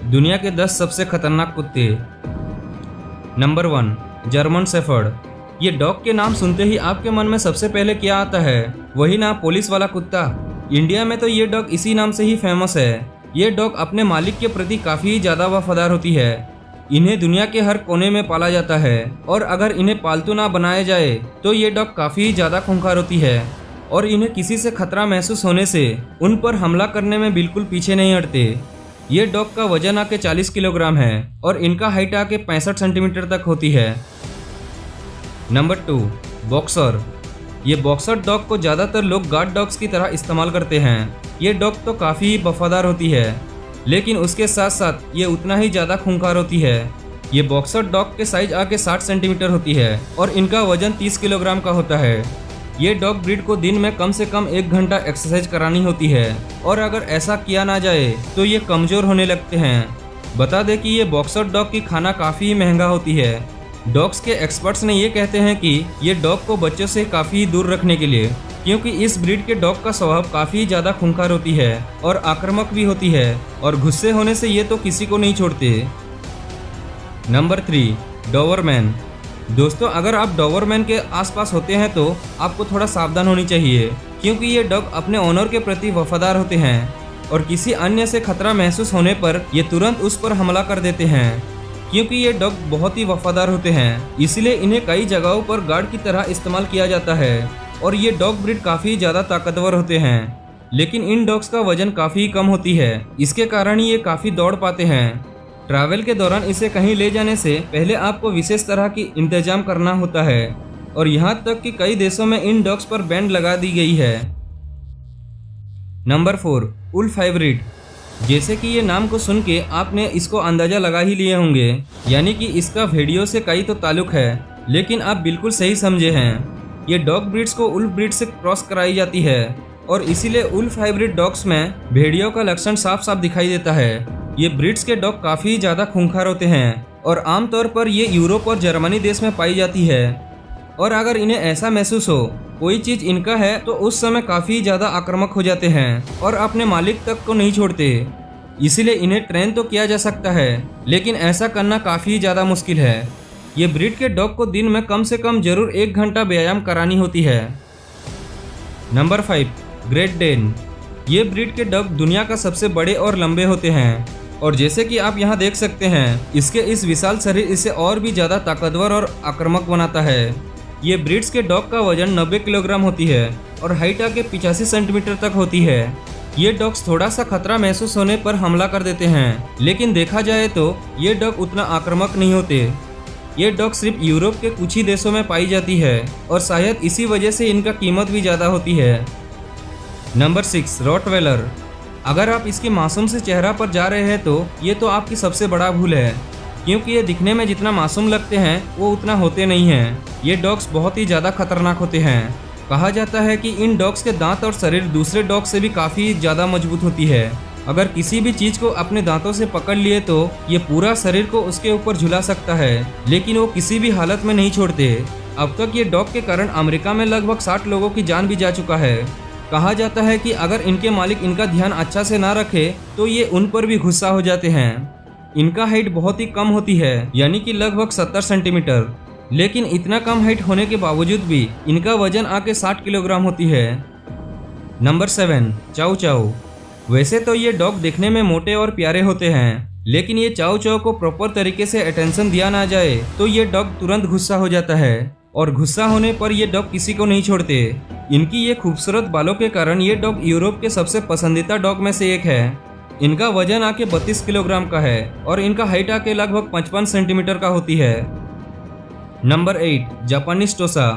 दुनिया के 10 सबसे खतरनाक कुत्ते। Number 1, German shepherd. ये डॉग के नाम सुनते ही आपके मन में सबसे पहले क्या आता है? वही ना, पुलिस वाला कुत्ता। इंडिया में तो ये डॉग इसी नाम से ही फेमस है। ये डॉग अपने मालिक के प्रति काफ़ी ज़्यादा वफादार होती है। इन्हें दुनिया के हर कोने में पाला जाता है और अगर इन्हें पालतू ना बनाया जाए तो ये डॉग काफ़ी ज़्यादा खूंखार होती है और इन्हें किसी से खतरा महसूस होने से उन पर हमला करने में बिल्कुल पीछे नहीं हटते। ये डॉग का वजन आके 40 किलोग्राम है और इनका हाइट आके 65 सेंटीमीटर तक होती है। Number 2, boxer. ये बॉक्सर डॉग को ज़्यादातर लोग गार्ड डॉग्स की तरह इस्तेमाल करते हैं। ये डॉग तो काफ़ी वफादार होती है लेकिन उसके साथ साथ ये उतना ही ज़्यादा खूंखार होती है। ये बॉक्सर डॉग के साइज आके 60 सेंटीमीटर होती है और इनका वजन 30 किलोग्राम का होता है। ये डॉग ब्रीड को दिन में कम से कम 1 घंटा एक्सरसाइज करानी होती है और अगर ऐसा किया ना जाए तो ये कमज़ोर होने लगते हैं। बता दें कि ये बॉक्सर डॉग की खाना काफ़ी महंगा होती है। डॉग्स के एक्सपर्ट्स ने ये कहते हैं कि ये डॉग को बच्चों से काफ़ी दूर रखने के लिए, क्योंकि इस ब्रीड के डॉग का स्वभाव काफ़ी ज़्यादा खूंखार होती है और आक्रामक भी होती है और गुस्से होने से ये तो किसी को नहीं छोड़ते। Number 3, Dobermann. दोस्तों, अगर आप डोबरमैन के आसपास होते हैं तो आपको थोड़ा सावधान होनी चाहिए, क्योंकि ये डॉग अपने ओनर के प्रति वफादार होते हैं और किसी अन्य से खतरा महसूस होने पर ये तुरंत उस पर हमला कर देते हैं। क्योंकि ये डॉग बहुत ही वफादार होते हैं, इसलिए इन्हें कई जगहों पर गार्ड की तरह इस्तेमाल किया जाता है और ये डॉग ब्रीड काफ़ी ज़्यादा ताकतवर होते हैं। लेकिन इन डॉग्स का वजन काफ़ी कम होती है, इसके कारण ये काफ़ी दौड़ पाते हैं। ट्रैवल के दौरान इसे कहीं ले जाने से पहले आपको विशेष तरह की इंतजाम करना होता है और यहाँ तक कि कई देशों में इन डॉग्स पर बैन लगा दी गई है। Number 4, wolf hybrid. जैसे कि ये नाम को सुन के आपने इसको अंदाज़ा लगा ही लिए होंगे, यानी कि इसका भेड़ियों से कई तो ताल्लुक है, लेकिन आप बिल्कुल सही समझे हैं। ये डॉग ब्रीड्स को उल्फ ब्रीड से क्रॉस कराई जाती है और इसीलिए उल्फ हाइब्रिड डॉग्स में भेड़ियों का लक्षण साफ साफ दिखाई देता है। ये ब्रीड्स के डॉग काफ़ी ज़्यादा खूंखार होते हैं और आमतौर पर ये यूरोप और जर्मनी देश में पाई जाती है और अगर इन्हें ऐसा महसूस हो कोई चीज़ इनका है तो उस समय काफ़ी ज़्यादा आक्रामक हो जाते हैं और अपने मालिक तक को नहीं छोड़ते। इसीलिए इन्हें ट्रेन तो किया जा सकता है लेकिन ऐसा करना काफ़ी ज़्यादा मुश्किल है। ये ब्रीड के डॉग को दिन में कम से कम जरूर 1 घंटा व्यायाम करानी होती है। Number 5, great Dane. ये ब्रीड के डॉग दुनिया का सबसे बड़े और लंबे होते हैं और जैसे कि आप यहाँ देख सकते हैं, इसके इस विशाल शरीर इसे और भी ज़्यादा ताकतवर और आक्रामक बनाता है। ये ब्रीड्स के डॉग का वजन 90 किलोग्राम होती है और हाइट आके 85 सेंटीमीटर तक होती है। ये डॉग्स थोड़ा सा खतरा महसूस होने पर हमला कर देते हैं, लेकिन देखा जाए तो ये डॉग उतना आक्रामक नहीं होते। ये डॉग सिर्फ यूरोप के कुछ ही देशों में पाई जाती है और शायद इसी वजह से इनका कीमत भी ज़्यादा होती है। Number 6, Rottweiler. अगर आप इसके मासूम से चेहरा पर जा रहे हैं तो ये तो आपकी सबसे बड़ा भूल है, क्योंकि ये दिखने में जितना मासूम लगते हैं वो उतना होते नहीं हैं। ये डॉग्स बहुत ही ज़्यादा खतरनाक होते हैं। कहा जाता है कि इन डॉग्स के दांत और शरीर दूसरे डॉग से भी काफ़ी ज़्यादा मजबूत होती है। अगर किसी भी चीज़ को अपने दांतों से पकड़ लिए तो ये पूरा शरीर को उसके ऊपर झुला सकता है, लेकिन वो किसी भी हालत में नहीं छोड़ते। अब तक ये डॉग के कारण अमेरिका में लगभग 60 लोगों की जान भी जा चुका है। कहा जाता है कि अगर इनके मालिक इनका ध्यान अच्छा से ना रखे तो ये उन पर भी गुस्सा हो जाते हैं। इनका हाइट बहुत ही कम होती है, यानी कि लगभग 70 सेंटीमीटर, लेकिन इतना कम हाइट होने के बावजूद भी इनका वजन आके 60 किलोग्राम होती है। नंबर 7, चाऊ चाऊ। वैसे तो ये डॉग दिखने में मोटे और प्यारे होते हैं, लेकिन ये चाऊ चाऊ को प्रॉपर तरीके से अटेंशन दिया ना जाए तो ये डॉग तुरंत गुस्सा हो जाता है और गुस्सा होने पर ये डॉग किसी को नहीं छोड़ते। इनकी ये खूबसूरत बालों के कारण ये डॉग यूरोप के सबसे पसंदीदा डॉग में से एक है। इनका वजन आके 32 किलोग्राम का है और इनका हाइट आके लगभग 55 सेंटीमीटर का होती है। नंबर 8, जापानी टोसा।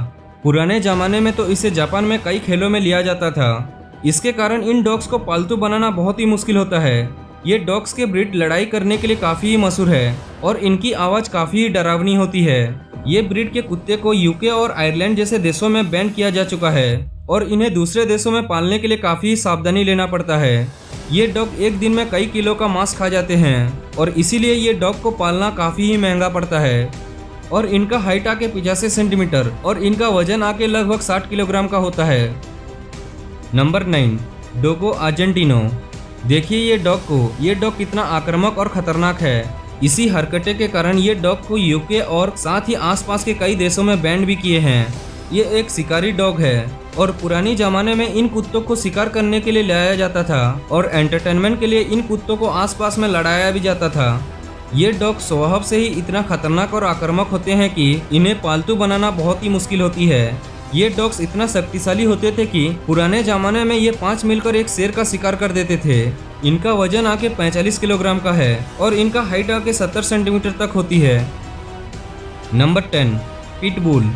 पुराने ज़माने में तो इसे जापान में कई खेलों में लिया जाता था। इसके कारण इन डॉग्स को पालतू बनाना बहुत ही मुश्किल होता है। ये डॉग्स के ब्रीड लड़ाई करने के लिए काफ़ी मशहूर है और इनकी आवाज़ काफ़ी डरावनी होती है। ये ब्रीड के कुत्ते को यूके और आयरलैंड जैसे देशों में बैन किया जा चुका है और इन्हें दूसरे देशों में पालने के लिए काफ़ी सावधानी लेना पड़ता है। ये डॉग एक दिन में कई किलो का मांस खा जाते हैं और इसीलिए ये डॉग को पालना काफ़ी ही महंगा पड़ता है और इनका हाइट आके 85 सेंटीमीटर और इनका वजन आके लगभग 60 किलोग्राम का होता है। Number 9, Dogo Argentino. देखिए ये डॉग कितना आक्रामक और खतरनाक है। इसी हरकतें के कारण ये डॉग को यूके और साथ ही आसपास के कई देशों में बैन भी किए हैं। ये एक शिकारी डॉग है और पुरानी जमाने में इन कुत्तों को शिकार करने के लिए लाया जाता था और एंटरटेनमेंट के लिए इन कुत्तों को आसपास में लड़ाया भी जाता था। ये डॉग स्वभाव से ही इतना खतरनाक और आक्रामक होते हैं कि इन्हें पालतू बनाना बहुत ही मुश्किल होती है। ये डॉग्स इतना शक्तिशाली होते थे कि पुराने जमाने में ये 5 मिलकर एक शेर का शिकार कर देते थे। इनका वजन आके 45 किलोग्राम का है और इनका हाइट आके 70 सेंटीमीटर तक होती है। Number 10, pitbull.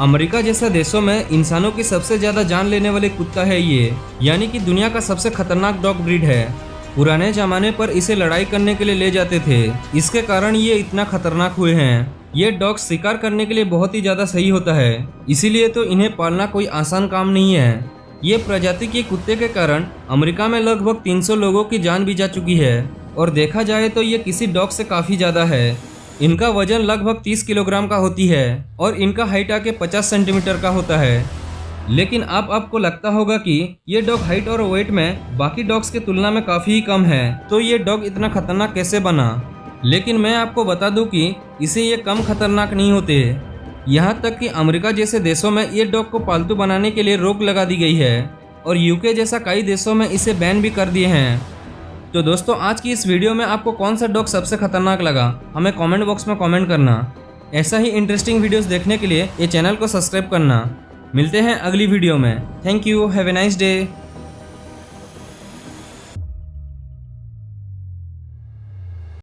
अमेरिका जैसा देशों में इंसानों की सबसे ज्यादा जान लेने वाले कुत्ता है ये, यानी कि दुनिया का सबसे खतरनाक डॉग ब्रीड है। पुराने जमाने पर इसे लड़ाई करने के लिए ले जाते थे, इसके कारण ये इतना खतरनाक हुए हैं। ये डॉग शिकार करने के लिए बहुत ही ज़्यादा सही होता है, इसीलिए तो इन्हें पालना कोई आसान काम नहीं है। ये प्रजाति के कुत्ते के कारण अमेरिका में लगभग 300 लोगों की जान भी जा चुकी है और देखा जाए तो ये किसी डॉग से काफ़ी ज़्यादा है। इनका वजन लगभग 30 किलोग्राम का होती है और इनका हाइट आके 50 सेंटीमीटर का होता है। लेकिन आपको लगता होगा कि ये डॉग हाइट और वेट में बाकी डॉग्स की तुलना में काफ़ी ही कम है, तो ये डॉग इतना खतरनाक कैसे बना। लेकिन मैं आपको बता दूं कि इसे ये कम खतरनाक नहीं होते। यहाँ तक कि अमेरिका जैसे देशों में ये डॉग को पालतू बनाने के लिए रोक लगा दी गई है और यूके जैसा कई देशों में इसे बैन भी कर दिए हैं। तो दोस्तों, आज की इस वीडियो में आपको कौन सा डॉग सबसे खतरनाक लगा, हमें कमेंट बॉक्स में कमेंट करना। ऐसा ही इंटरेस्टिंग वीडियोस देखने के लिए ये चैनल को सब्सक्राइब करना। मिलते हैं अगली वीडियो में। Thank you, have a nice day.